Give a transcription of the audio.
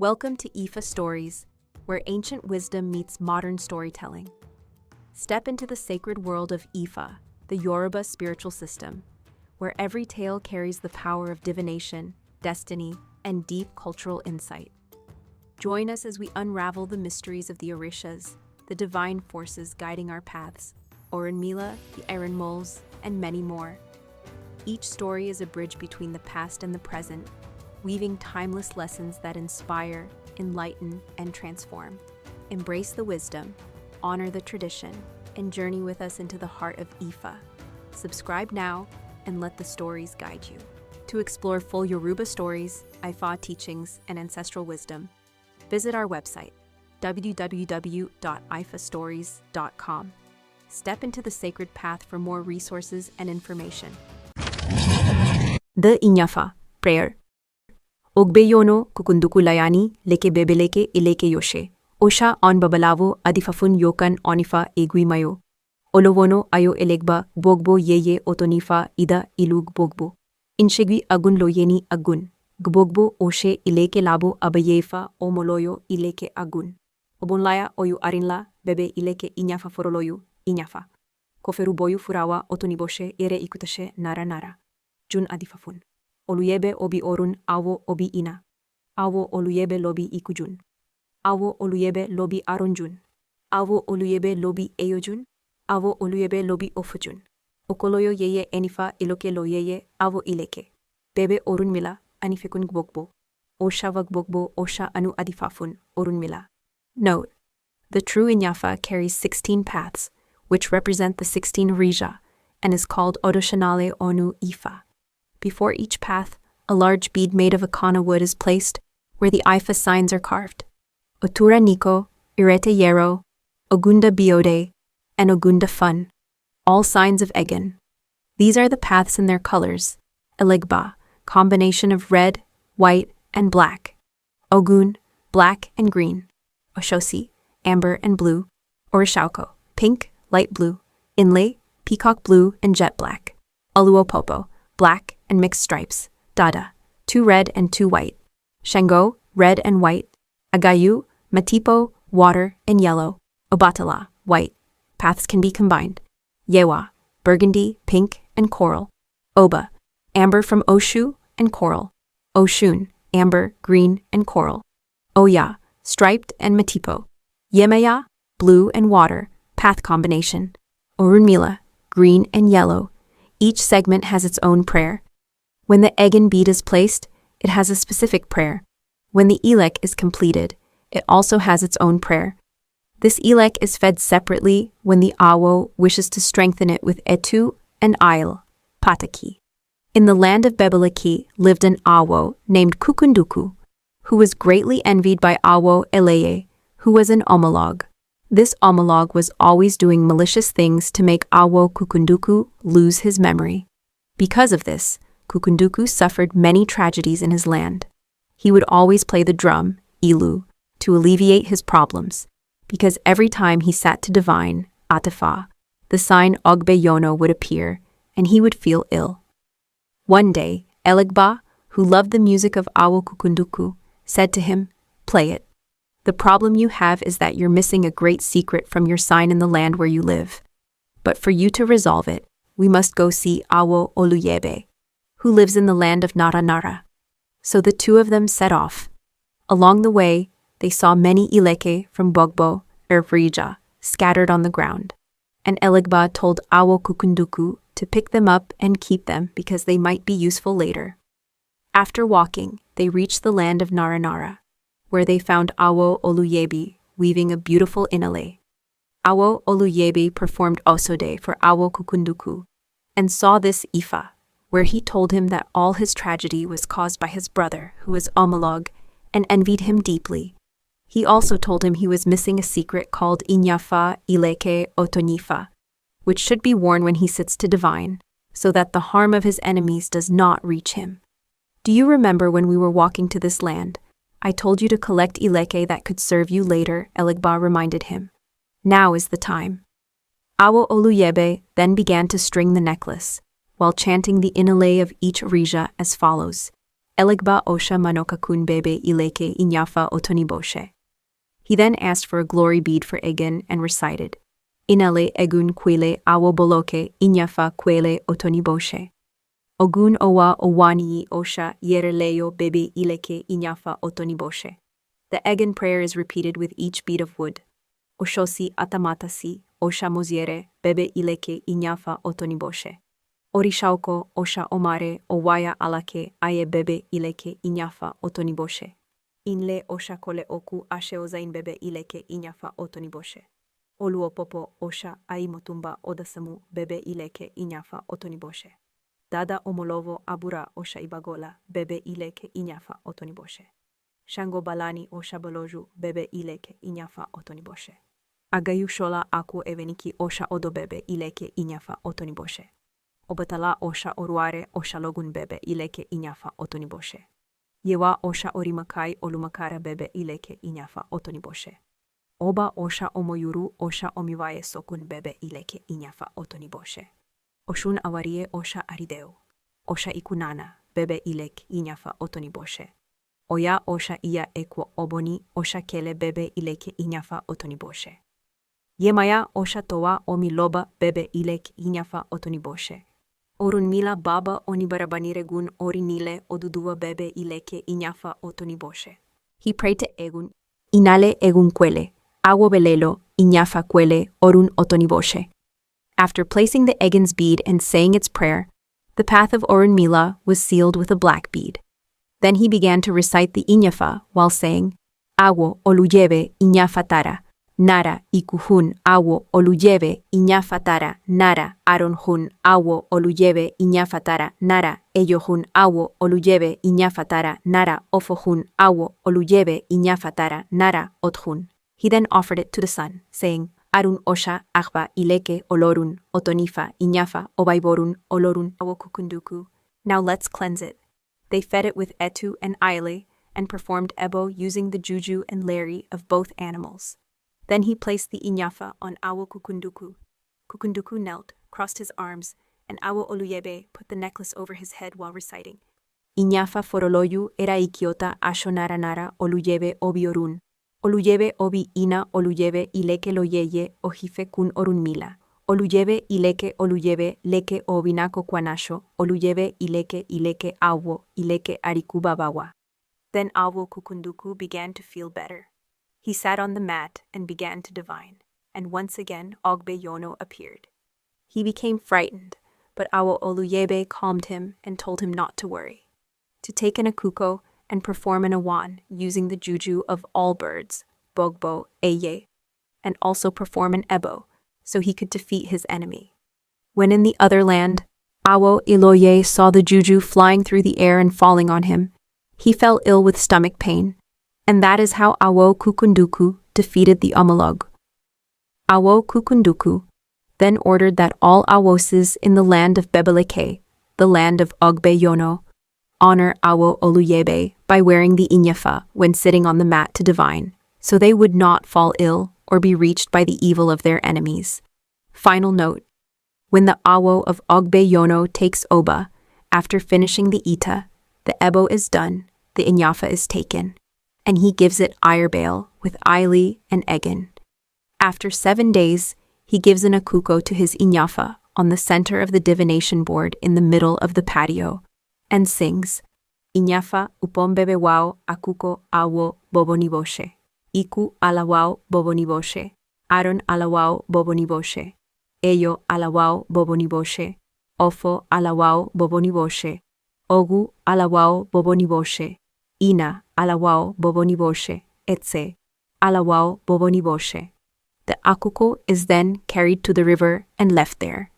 Welcome to IFAStories, where ancient wisdom meets modern storytelling. Step into the sacred world of Ifa, the Yoruba spiritual system, where every tale carries the power of divination, destiny, and deep cultural insight. Join us as we unravel the mysteries of the Orishas, the divine forces guiding our paths, Orunmila, the Aaron Moles, and many more. Each story is a bridge between the past and the present, weaving timeless lessons that inspire, enlighten, and transform. Embrace the wisdom, honor the tradition, and journey with us into the heart of Ifa. Subscribe now and let the stories guide you. To explore full Yoruba stories, Ifa teachings, and ancestral wisdom, visit our website, www.ifastories.com. Step into the sacred path for more resources and information. The IñAFA prayer. Ògbè Yono, Kukunduku layani, leke Bébéléké ileke yoshe. Osha on babalavo adifafun yokan onifa egui mayo. Olowono ayo Elegbá gbogbo yeye otonifa ida ilug gbogbo. Inshegui agun loyeni agun. Gbogbo oshe ileke labo abayefa omoloyo ileke agun. Obonlaya oyu arinla bebe ileke Iñafá foroloyu Iñafá. Koferu boyu furawa otoniboshe ere ikutashe nara nara. Jun adifafun. Olúyebé obi orun Awo obi ina. Awo Olúyebé lobi ikujun. Awo Olúyebé lobi aronjun. Awo Olúyebé lobi eyojun. Awo Olúyebé lobi ofujun. Okoloyo yeye enifa iloke lo yeye awo ileke. Bebe orunmila anifekun gbogbo. Osha gbogbo osha anu adifafun orunmila. Note: the true Iñafá carries 16 paths, which represent the 16 Rija, and is called Odoshanale Onu Ifa. Before each path, a large bead made of akana wood is placed, where the IFA signs are carved: Otura Niko, Irete Yero, Ogunda Biode, and Ogunda Fun, all signs of Egan. These are the paths in their colors: Elegbá, combination of red, white, and black; Ogun, black and green; Oshosi, amber and blue; Orishauko, pink, light blue; Inlay, peacock blue and jet black; Oluopopo, black and mixed stripes; Dada, 2 red and 2 white; Shango, red and white; Agayu, Matipo, water and yellow; Obatala, white. Paths can be combined: Yewa, burgundy, pink, and coral; Oba, amber from Oshu and coral; Oshun, amber, green, and coral; Oya, striped and Matipo; Yemaya, blue and water, path combination; Orunmila, green and yellow. Each segment has its own prayer. When the Egan bead is placed, it has a specific prayer. When the Ilek is completed, it also has its own prayer. This Ilek is fed separately when the Awo wishes to strengthen it with Etu and Ail, Pataki. In the land of Bébéléké lived an Awo named Kukunduku, who was greatly envied by Awo Eleye, who was an Omologu. This Omologu was always doing malicious things to make Awo Kukunduku lose his memory. Because of this, Kukunduku suffered many tragedies in his land. He would always play the drum, Ilu, to alleviate his problems, because every time he sat to divine, Atifa, the sign Ògbè Yono would appear, and he would feel ill. One day, Elegbá, who loved the music of Awo Kukunduku, said to him, "Play it. The problem you have is that you're missing a great secret from your sign in the land where you live. But for you to resolve it, we must go see Awo Olúyebé, who lives in the land of Nara Nara." So the two of them set off. Along the way, they saw many Ileke from Gbogbo, Rija, scattered on the ground. And Elegbá told Awo Kukunduku to pick them up and keep them because they might be useful later. After walking, they reached the land of Nara Nara, where they found Awo Olúyebé weaving a beautiful inalay. Awo Olúyebé performed osode for Awo Kukunduku and saw this Ifa, where he told him that all his tragedy was caused by his brother, who was Omologu, and envied him deeply. He also told him he was missing a secret called Iñafá ileke otonifa, which should be worn when he sits to divine, so that the harm of his enemies does not reach him. "Do you remember when we were walking to this land? I told you to collect Ileke that could serve you later," Elegbá reminded him. "Now is the time." Awo Olúyebé then began to string the necklace, while chanting the inalay of each Rija as follows: Elegbá osha manokakun Bébéléké Iñafá otoniboshe. He then asked for a glory bead for Egan and recited, Inale egun quele awo boloke Iñafá quele otoniboshe. Ogun owa owani osha yereleyo Bébéléké Iñafá otoniboshe. The Egan prayer is repeated with each bead of wood. Oshosi atamatasi osha moziere Bébéléké Iñafá otoniboshe. Orishauko osha omare owaya alake aye Bébéléké Iñafá otoniboshe. Inle osha kole oku ashe ozain Bébéléké Iñafá otoniboshe. Oluopopo osha aimotumba odasamu Bébéléké Iñafá otoniboshe. Dada Omologu abura osha ibagola Bébéléké Iñafá otoniboshe. Shango balani osha baloju Bébéléké Iñafá otoniboshe. Agayu shola aku eveniki osha odo Bébéléké Iñafá otoniboshe. Obatala osha oruare osha logun Bébéléké Iñafá otoniboshe. Yewa osha orimakai olumakara Bébéléké Iñafá otoniboshe. Oba osha omoyuru osha omivaye sokun Bébéléké Iñafá otoniboshe. Oshun awarie osha arideu. Osha ikunana Bébéléké Iñafá otoniboshe. Oya osha iya ekwo oboni osha kele Bébéléké Iñafá otoniboshe. Yemaya osha towa omiloba Bébéléké Iñafá otoniboshe. Orun mila baba onibarabanire orinile odudua Bébéléké Iñafá otoniboshe. He prayed to Egun, Inale egun quele, Awo belelo, Iñafá quele, orun otoniboshe. After placing the Egan's bead and saying its prayer, the path of Orun Mila was sealed with a black bead. Then he began to recite the Iñafá while saying, Awo Olúyebé Iñafá tara, nara ikuhun Awo Olúyebé Iñafá tara, nara aronhun Awo Olúyebé Iñafá tara, nara eyohun Awo Olúyebé Iñafá tara, nara ofohun Awo Olúyebé Iñafá tara, nara othun. He then offered it to the sun, saying, Arun osha Ògbè Yono olorun otonifa Iñafá obaiborun olorun Awo Kukunduku. Now let's cleanse it. They fed it with etu and ile and performed ebo using the juju and leri of both animals. Then he placed the Iñafá on Awo Kukunduku. Kukunduku knelt, crossed his arms, and Awo Olúyebé put the necklace over his head while reciting, Iñafá foroloyu era ikiota asho nara nara Olúyebé obiorun. Olúyebé obi ina Olúyebé ileke loyeye ojife kun orun mila. Olúyebé ileke Olúyebé leke obinako kwanasho. Olúyebé ileke awo ileke arikuba bawa. Then Awo Kukunduku began to feel better. He sat on the mat and began to divine, and once again Ògbè Yono appeared. He became frightened, but Awo Olúyebé calmed him and told him not to worry, to take an akuko and perform an awan using the juju of all birds, bogbo, eye, and also perform an ebo, so he could defeat his enemy. When in the other land, Awo Eleye saw the juju flying through the air and falling on him. He fell ill with stomach pain, and that is how Awo Kukunduku defeated the Omologu. Awo Kukunduku then ordered that all Awoses in the land of Bébéléké, the land of Ògbè Yono, honor Awo Olúyebé by wearing the Iñafá when sitting on the mat to divine, so they would not fall ill or be reached by the evil of their enemies. Final note: when the Awo of Ògbè Yono takes Oba, after finishing the Ita, the Ebo is done, the Iñafá is taken, and he gives it Irebale with Ile and Egan. After 7 days, he gives an akuko to his Iñafá on the center of the divination board in the middle of the patio, and sings, Iñafá upombebewao akuko awo boboniboshe. Iku alawao boboniboshe. Aron alawao boboniboshe. Eyo alawao boboniboshe. Ofo alawao boboniboshe. Ogu alawao boboniboshe. Ina alawao boboniboshe. Etse alawao boboniboshe. The akuko is then carried to the river and left there.